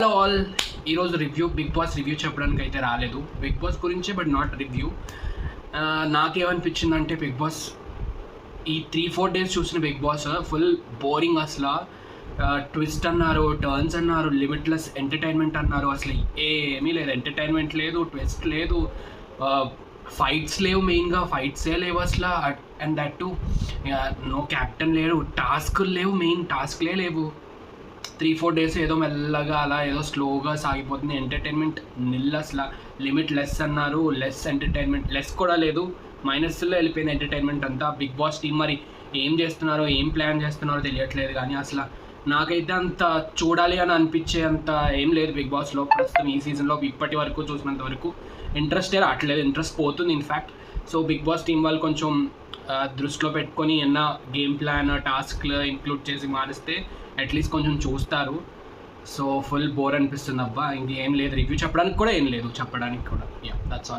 Hello all, ఈరోజు Bigg Boss review చెప్పడానికి అయితే రాలేదు. బిగ్ బాస్ గురించే, బట్ నాట్ రివ్యూ. నాకేమనిపించిందంటే బిగ్ బాస్ ఈ 3-4 డేస్ చూసిన బిగ్ బాస్ ఫుల్ బోరింగ్. అసలు ట్విస్ట్ అన్నారు, టర్న్స్ అన్నారు, లిమిట్లెస్ ఎంటర్టైన్మెంట్ అన్నారు. అసలు ఏమీ లేదు, ఎంటర్టైన్మెంట్ లేదు, ట్విస్ట్ లేదు, ఫైట్స్ లేవు. మెయిన్గా ఫైట్సే లేవు అసలు. And that to know captain లేడు, టాస్క్లు లేవు, మెయిన్ టాస్క్లే లేవు. 3-4 డేస్ ఏదో మెల్లగా అలా ఏదో స్లోగా సాగిపోతుంది. ఎంటర్టైన్మెంట్ నిల్. అసలు లిమిట్ లెస్ అన్నారు, లెస్ ఎంటర్టైన్మెంట్, లెస్ కూడా లేదు, మైనస్లో వెళ్ళిపోయింది ఎంటర్టైన్మెంట్ అంతా. బిగ్ బాస్ టీం మరి ఏం చేస్తున్నారో, ఏం ప్లాన్ చేస్తున్నారో తెలియట్లేదు. కానీ అసలు నాకైతే అంత చూడాలి అని అనిపించే అంత ఏం లేదు బిగ్ బాస్లో ప్రస్తుతం. ఈ సీజన్లో ఇప్పటి వరకు చూసినంత వరకు ఇంట్రెస్టే రావట్లేదు, ఇంట్రెస్ట్ పోతుంది in fact. So Bigg Boss team వాళ్ళు కొంచెం దృష్టిలో పెట్టుకొని ఏమన్నా గేమ్ ప్లాన్, టాస్క్లు ఇంక్లూడ్ చేసి మారిస్తే అట్లీస్ట్ కొంచెం చూస్తారు. సో ఫుల్ బోర్ అనిపిస్తుంది అబ్బా. ఇంకేం లేదు, రివ్యూ చెప్పడానికి కూడా ఏం లేదు, చెప్పడానికి కూడా. Yeah, that's all.